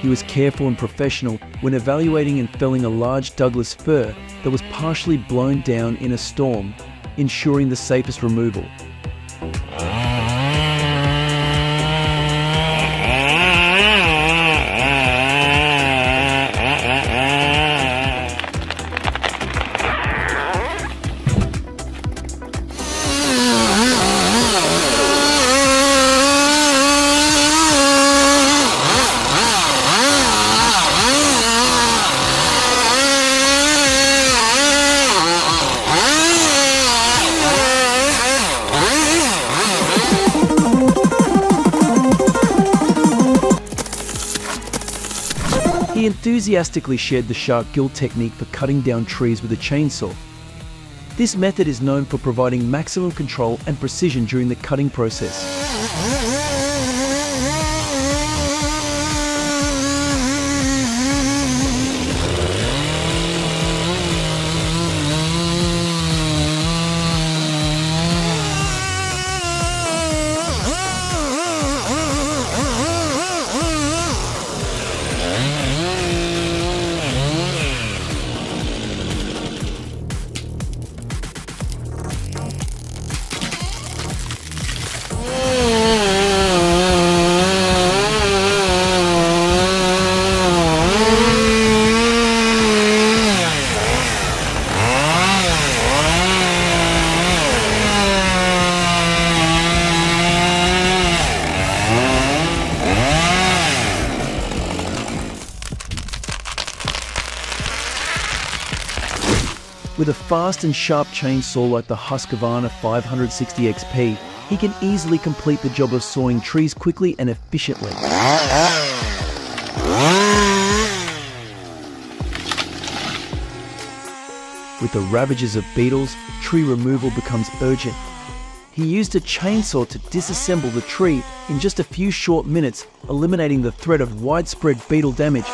He was careful and professional when evaluating and felling a large Douglas fir that was partially blown down in a storm, ensuring the safest removal. He enthusiastically shared the shark gill technique for cutting down trees with a chainsaw. This method is known for providing maximum control and precision during the cutting process. With a fast and sharp chainsaw like the Husqvarna 560 XP, he can easily complete the job of sawing trees quickly and efficiently. With the ravages of beetles, tree removal becomes urgent. He used a chainsaw to disassemble the tree in just a few short minutes, eliminating the threat of widespread beetle damage.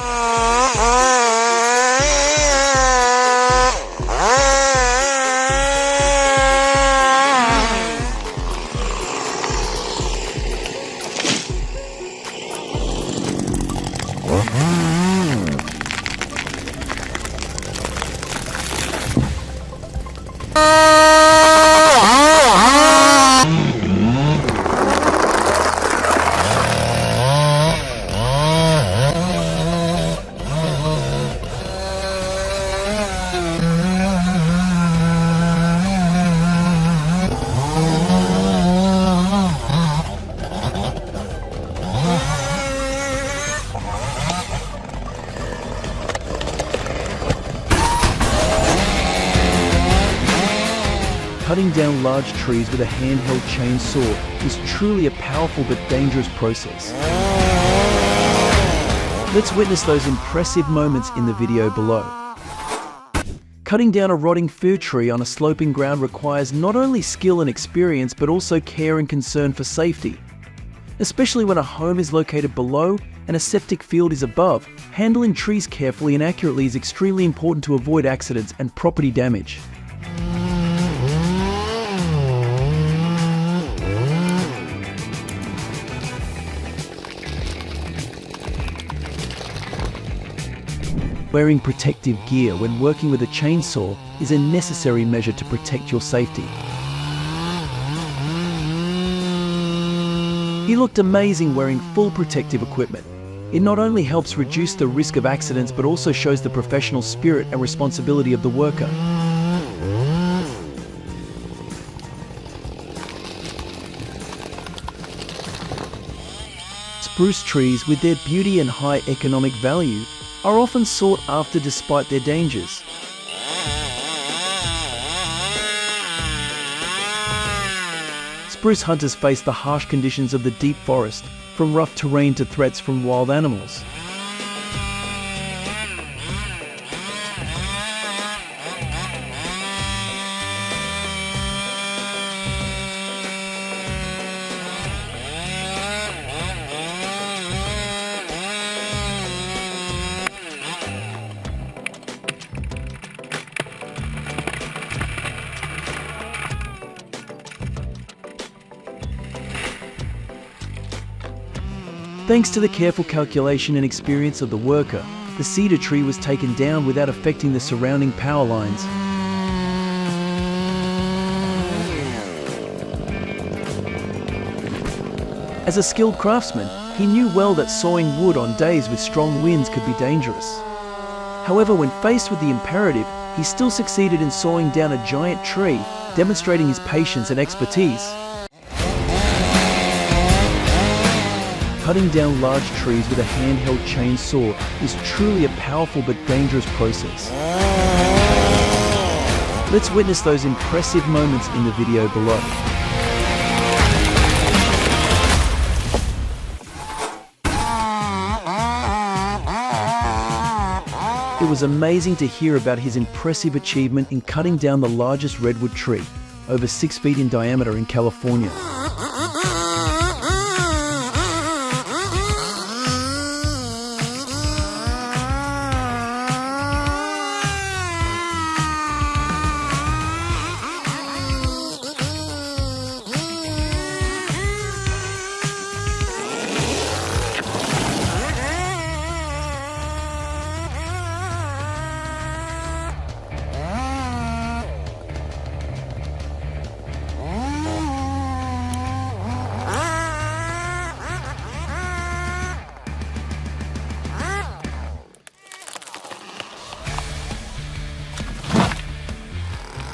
Cutting down large trees with a handheld chainsaw is truly a powerful but dangerous process. Let's witness those impressive moments in the video below. Cutting down a rotting fir tree on a sloping ground requires not only skill and experience but also care and concern for safety. Especially when a home is located below and a septic field is above, handling trees carefully and accurately is extremely important to avoid accidents and property damage. Wearing protective gear when working with a chainsaw is a necessary measure to protect your safety. He looked amazing wearing full protective equipment. It not only helps reduce the risk of accidents but also shows the professional spirit and responsibility of the worker. Spruce trees, with their beauty and high economic value, are often sought after despite their dangers. Spruce hunters face the harsh conditions of the deep forest, from rough terrain to threats from wild animals. Thanks to the careful calculation and experience of the worker, the cedar tree was taken down without affecting the surrounding power lines. As a skilled craftsman, he knew well that sawing wood on days with strong winds could be dangerous. However, when faced with the imperative, he still succeeded in sawing down a giant tree, demonstrating his patience and expertise. Cutting down large trees with a handheld chainsaw is truly a powerful but dangerous process. Let's witness those impressive moments in the video below. It was amazing to hear about his impressive achievement in cutting down the largest redwood tree, over 6 feet in diameter in California.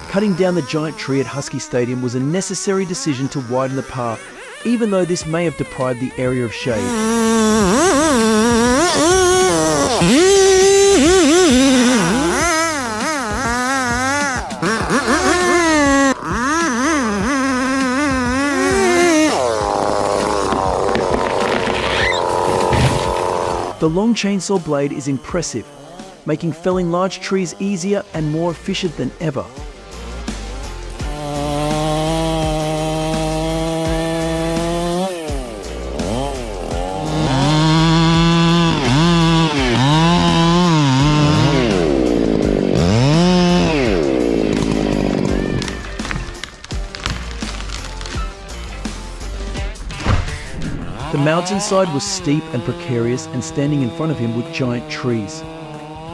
Cutting down the giant tree at Husky Stadium was a necessary decision to widen the path, even though this may have deprived the area of shade. The long chainsaw blade is impressive, making felling large trees easier and more efficient than ever. The mountainside was steep and precarious, and standing in front of him were giant trees.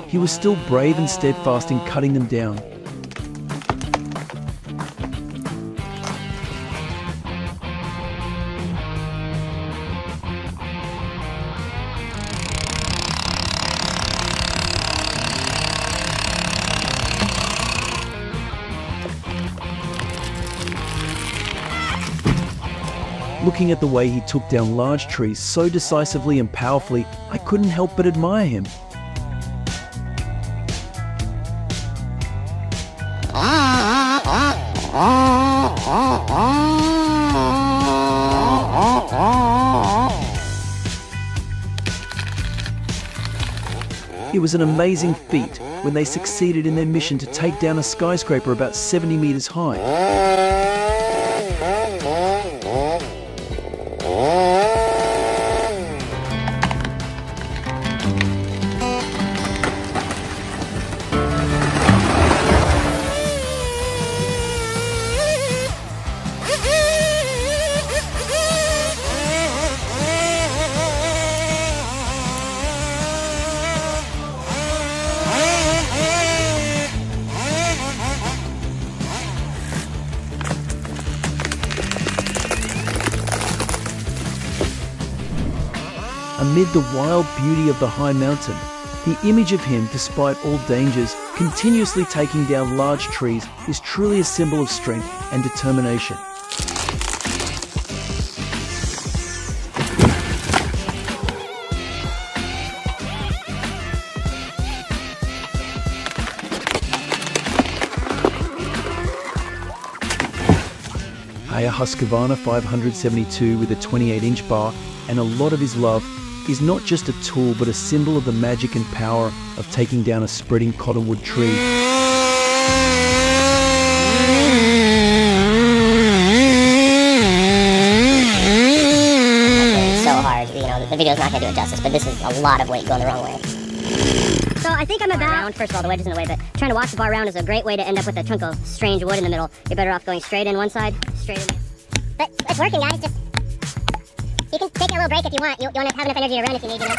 He was still brave and steadfast in cutting them down. Looking at the way he took down large trees so decisively and powerfully, I couldn't help but admire him. It was an amazing feat when they succeeded in their mission to take down a skyscraper about 70 meters high. Amid the wild beauty of the high mountain, the image of him, despite all dangers, continuously taking down large trees is truly a symbol of strength and determination. A Husqvarna 572 with a 28-inch bar and a lot of his love is not just a tool but a symbol of the magic and power of taking down a spreading cottonwood tree. It's so hard, the video's not going to do it justice, but this is a lot of weight going the wrong way. So I think I'm about, first of all, the wedge is in the way, but trying to walk the bar around is a great way to end up with a chunk of strange wood in the middle. You're better off going straight in one side, straight in. But it's working, guys, just... You can take a little break if you want. You want to have enough energy to run if you need, you know.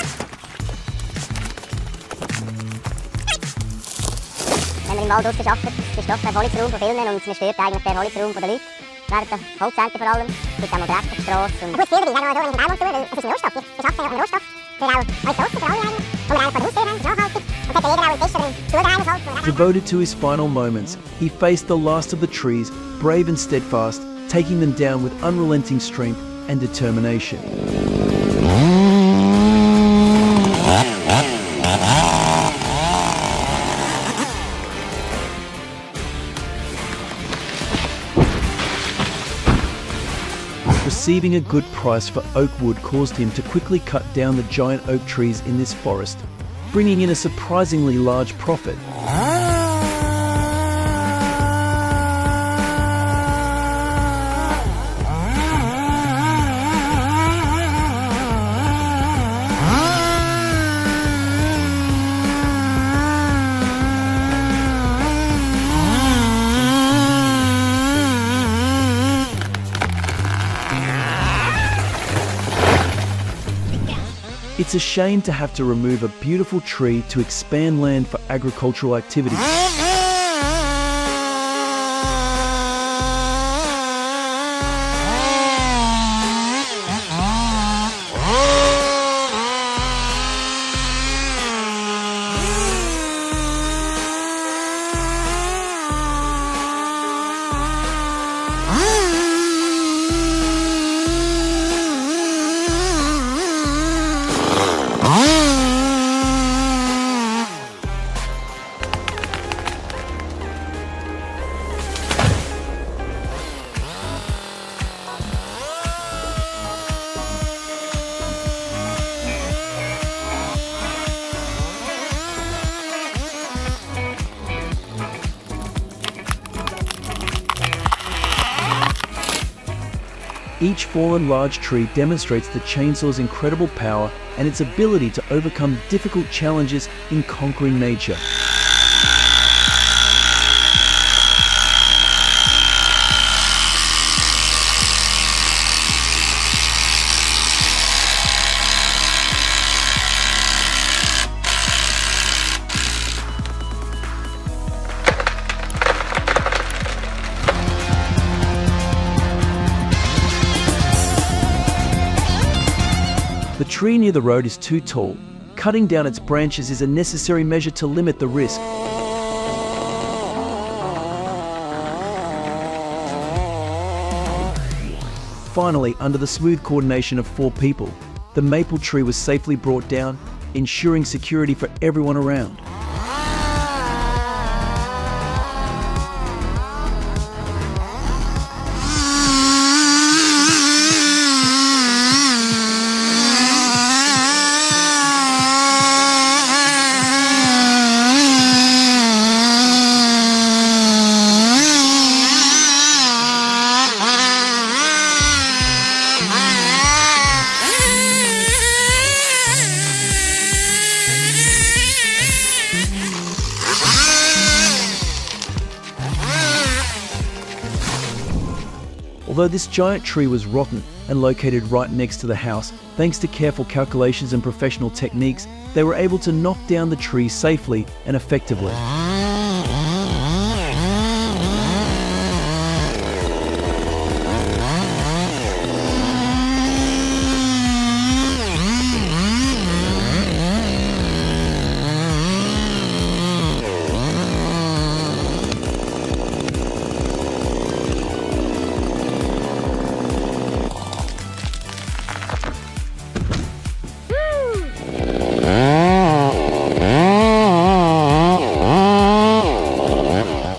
Wenn wir im Wald ausgeschafft, ist doch der Vorlesraum von vielen und man stört eigentlich den Vorlesraum von den Leuten. Während der Holzernte vor allem. Es gibt auch mal Dreck auf der Strasse. Gut, viel dabei, sagen wir mal so, wenn ich den Baum tue, weil es ist ein Rohstoff. Wir schaffen ja auch einen Rohstoff. Für auch alles Grosse, für alle eigentlich. Wo wir eigentlich vor der Haustür haben, ist nachhaltig. Und hat ja jeder auch einen Tisch oder einen Stuhl daheim aus Holz. Devoted to his final moments, he faced the last of the trees, brave and steadfast, taking them down with unrelenting strength and determination. Receiving a good price for oak wood caused him to quickly cut down the giant oak trees in this forest, bringing in a surprisingly large profit. It's a shame to have to remove a beautiful tree to expand land for agricultural activities. Each fallen large tree demonstrates the chainsaw's incredible power and its ability to overcome difficult challenges in conquering nature. The tree near the road is too tall. Cutting down its branches is a necessary measure to limit the risk. Finally, under the smooth coordination of 4 people, the maple tree was safely brought down, ensuring security for everyone around. Although this giant tree was rotten and located right next to the house, thanks to careful calculations and professional techniques, they were able to knock down the tree safely and effectively.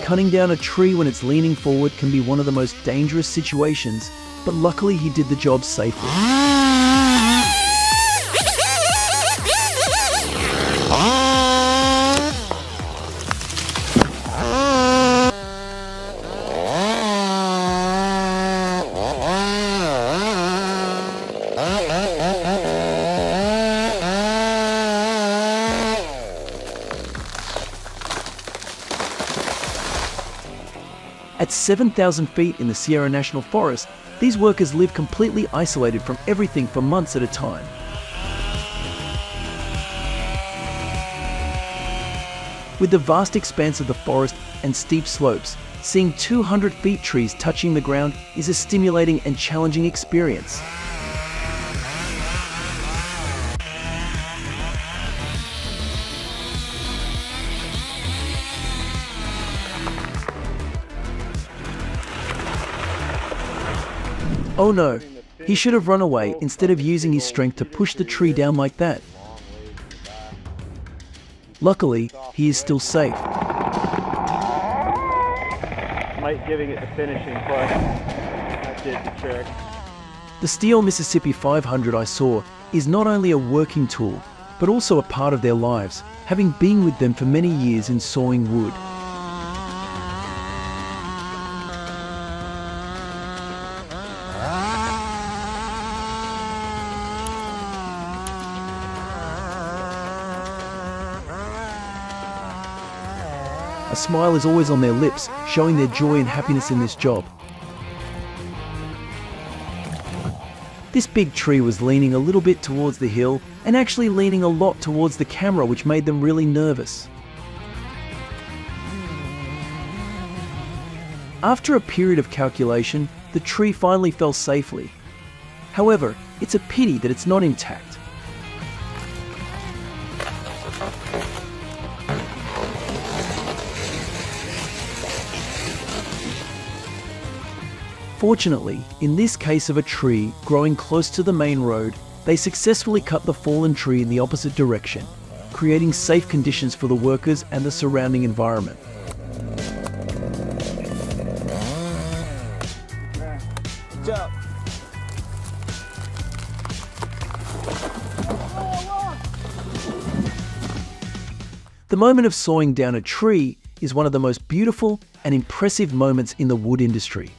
Cutting down a tree when it's leaning forward can be one of the most dangerous situations, but luckily he did the job safely. At 7,000 feet in the Sierra National Forest, these workers live completely isolated from everything for months at a time. With the vast expanse of the forest and steep slopes, seeing 200 feet trees touching the ground is a stimulating and challenging experience. Oh no, he should have run away instead of using his strength to push the tree down like that. Luckily, he is still safe. Mike giving it the finishing push. That did the trick. The Steel Mississippi 500 I saw is not only a working tool, but also a part of their lives, having been with them for many years in sawing wood. A smile is always on their lips, showing their joy and happiness in this job. This big tree was leaning a little bit towards the hill and actually leaning a lot towards the camera, which made them really nervous. After a period of calculation, the tree finally fell safely. However, it's a pity that it's not intact. Fortunately, in this case of a tree growing close to the main road, they successfully cut the fallen tree in the opposite direction, creating safe conditions for the workers and the surrounding environment. Good job. The moment of sawing down a tree is one of the most beautiful and impressive moments in the wood industry.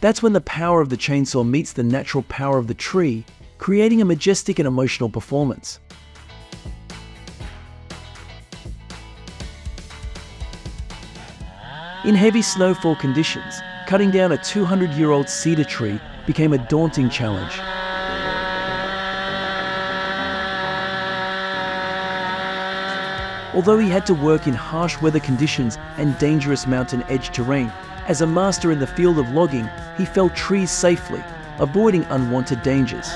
That's when the power of the chainsaw meets the natural power of the tree, creating a majestic and emotional performance. In heavy snowfall conditions, cutting down a 200-year-old cedar tree became a daunting challenge. Although he had to work in harsh weather conditions and dangerous mountain edge terrain, as a master in the field of logging, he felled trees safely, avoiding unwanted dangers.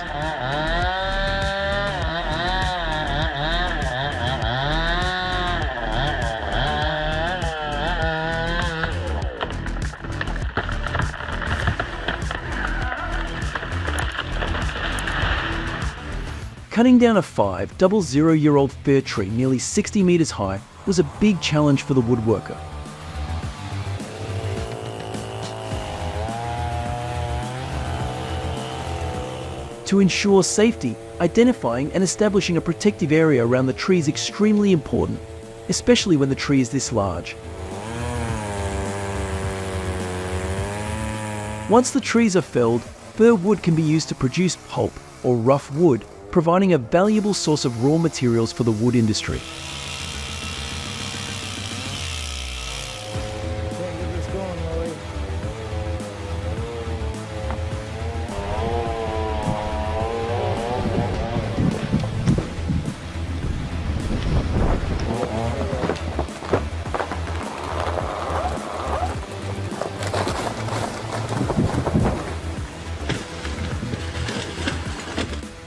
Cutting down a 500-year-old fir tree nearly 60 meters high was a big challenge for the woodworker. To ensure safety, identifying and establishing a protective area around the tree is extremely important, especially when the tree is this large. Once the trees are felled, fir wood can be used to produce pulp or rough wood, providing a valuable source of raw materials for the wood industry.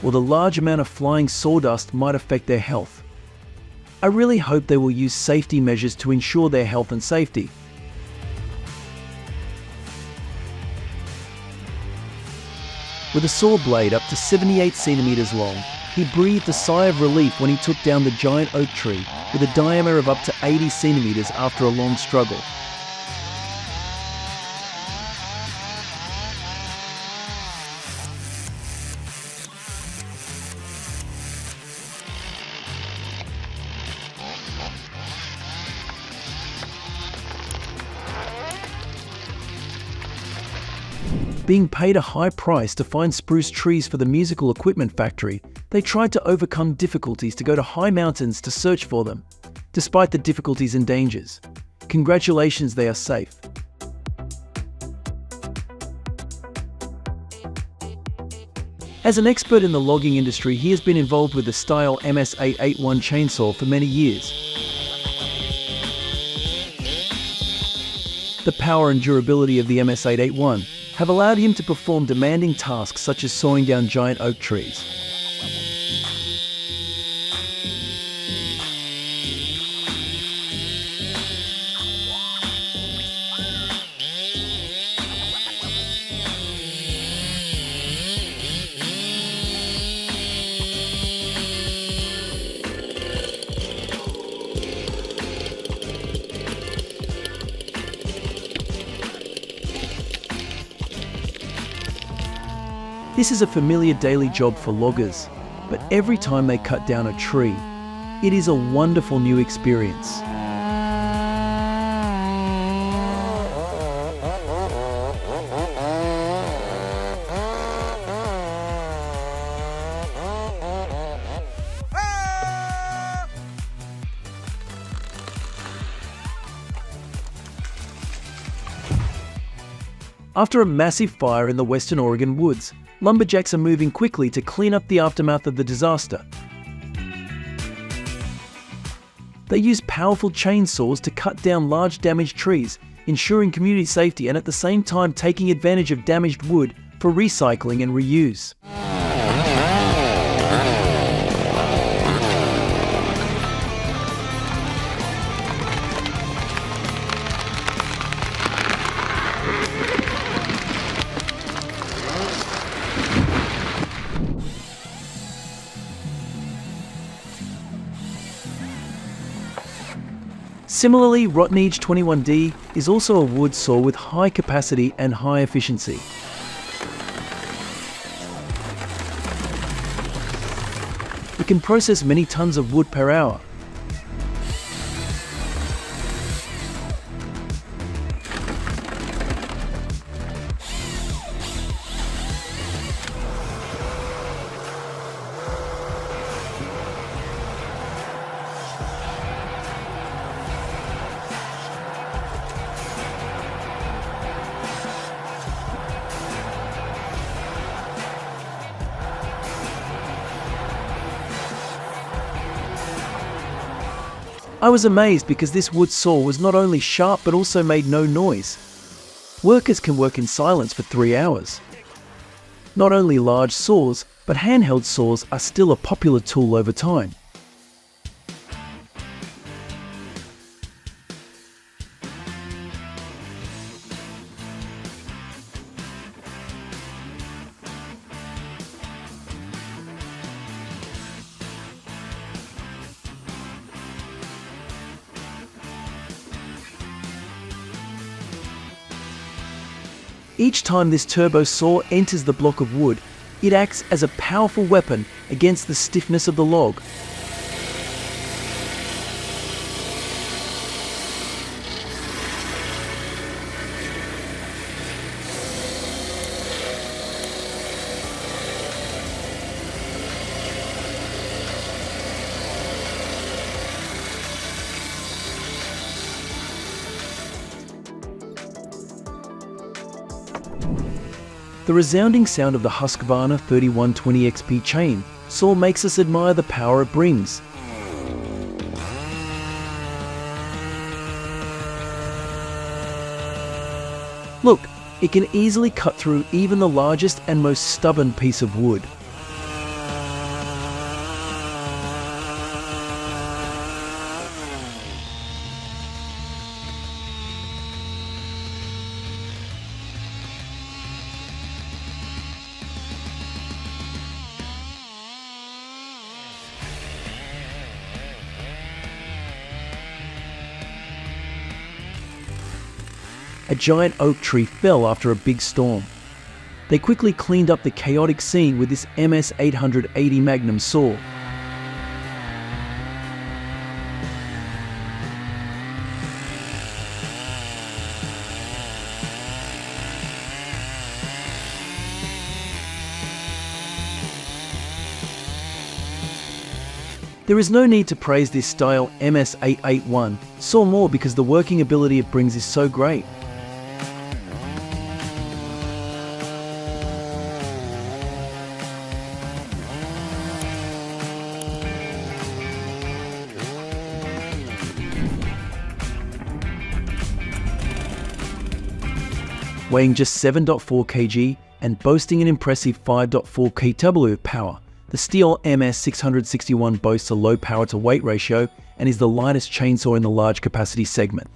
Or the large amount of flying sawdust might affect their health. I really hope they will use safety measures to ensure their health and safety. With a saw blade up to 78 centimeters long, he breathed a sigh of relief when he took down the giant oak tree with a diameter of up to 80 centimeters after a long struggle. Being paid a high price to find spruce trees for the musical equipment factory, they tried to overcome difficulties to go to high mountains to search for them. Despite the difficulties and dangers, Congratulations, they are safe. As an expert in the logging industry, he has been involved with the style MS881 chainsaw for many years. The power and durability of the MS881 have allowed him to perform demanding tasks such as sawing down giant oak trees. This is a familiar daily job for loggers, but every time they cut down a tree, it is a wonderful new experience. After a massive fire in the Western Oregon woods, lumberjacks are moving quickly to clean up the aftermath of the disaster. They use powerful chainsaws to cut down large damaged trees, ensuring community safety and at the same time taking advantage of damaged wood for recycling and reuse. Similarly, Rotnage 21D is also a wood saw with high capacity and high efficiency. It can process many tons of wood per hour. I was amazed because this wood saw was not only sharp but also made no noise. Workers can work in silence for 3 hours. Not only large saws, but handheld saws are still a popular tool over time. Each time this turbo saw enters the block of wood, it acts as a powerful weapon against the stiffness of the log. The resounding sound of the Husqvarna 3120 XP chain saw makes us admire the power it brings. Look, it can easily cut through even the largest and most stubborn piece of wood. A giant oak tree fell after a big storm. They quickly cleaned up the chaotic scene with this MS880 Magnum saw. There is no need to praise this style MS881 saw more because the working ability it brings is so great. Weighing just 7.4 kg and boasting an impressive 5.4 kW power, the Stihl MS661 boasts a low power to weight ratio and is the lightest chainsaw in the large capacity segment.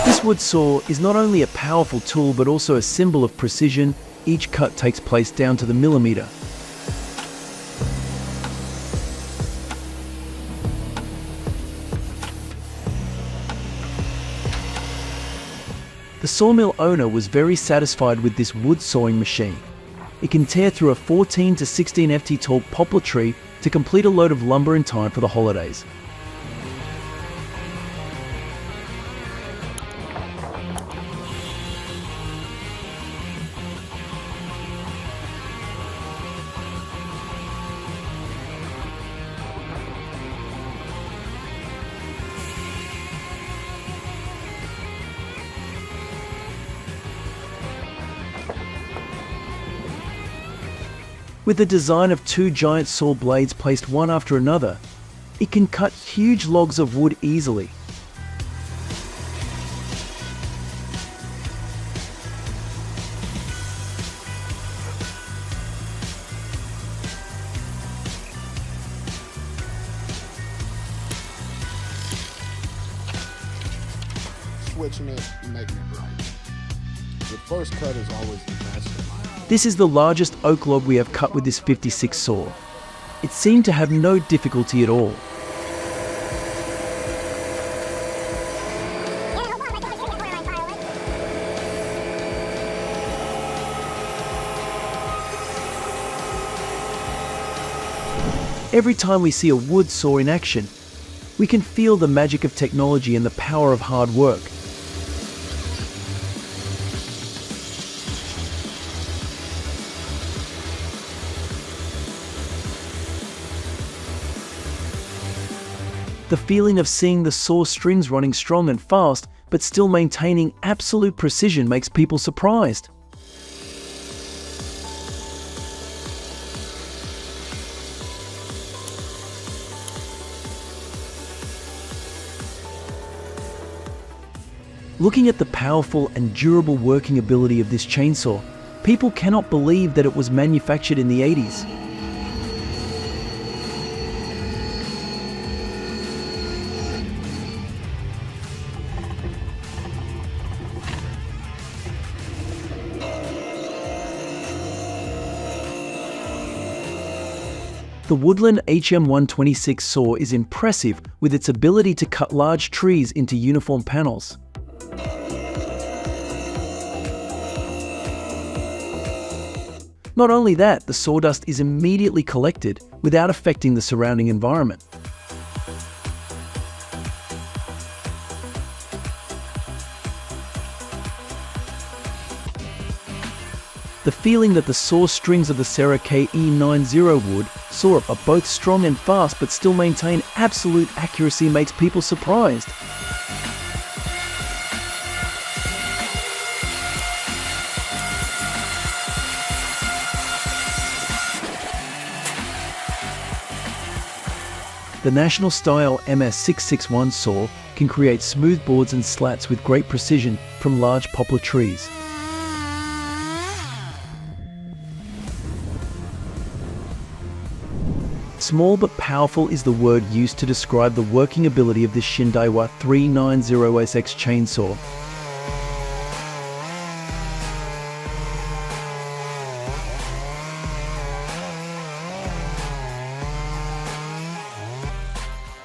This wood saw is not only a powerful tool but also a symbol of precision. Each cut takes place down to the millimeter. The sawmill owner was very satisfied with this wood sawing machine. It can tear through a 14 to 16 ft tall poplar tree to complete a load of lumber in time for the holidays. With the design of two giant saw blades placed one after another, it can cut huge logs of wood easily. Switching it and making it right. The first cut is always the best in my opinion. This is the largest oak log we have cut with this 56 saw. It seemed to have no difficulty at all. Every time we see a wood saw in action, we can feel the magic of technology and the power of hard work. The feeling of seeing the saw strings running strong and fast, but still maintaining absolute precision makes people surprised. Looking at the powerful and durable working ability of this chainsaw, people cannot believe that it was manufactured in the 80s. The Woodland HM126 saw is impressive with its ability to cut large trees into uniform panels. Not only that, the sawdust is immediately collected without affecting the surrounding environment. The feeling that the saw strings of the Serra KE90 wood saw are both strong and fast but still maintain absolute accuracy makes people surprised. The National Style MS661 saw can create smooth boards and slats with great precision from large poplar trees. Small but powerful is the word used to describe the working ability of this Shindaiwa 390SX chainsaw.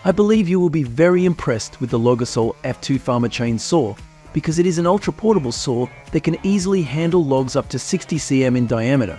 I believe you will be very impressed with the Logosol F2 Farmer chainsaw because it is an ultra-portable saw that can easily handle logs up to 60 cm in diameter.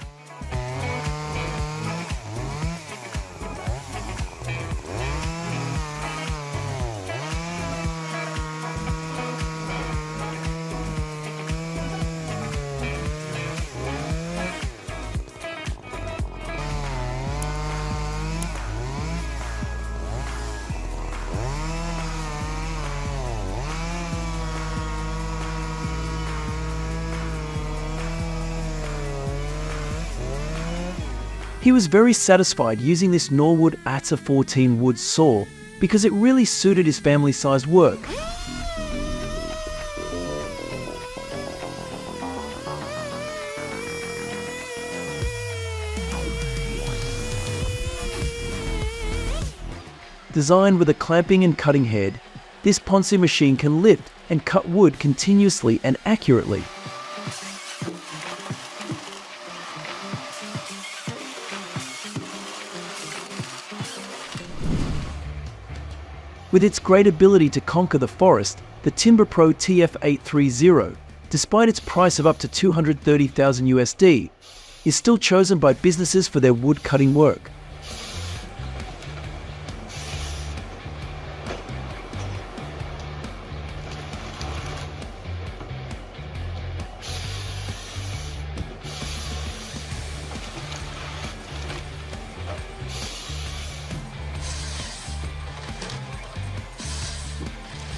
He was very satisfied using this Norwood ATA 14 wood saw because it really suited his family-sized work. Designed with a clamping and cutting head, this Ponsu machine can lift and cut wood continuously and accurately. With its great ability to conquer the forest, the Timber Pro TF830, despite its price of up to $230,000 USD, is still chosen by businesses for their wood cutting work.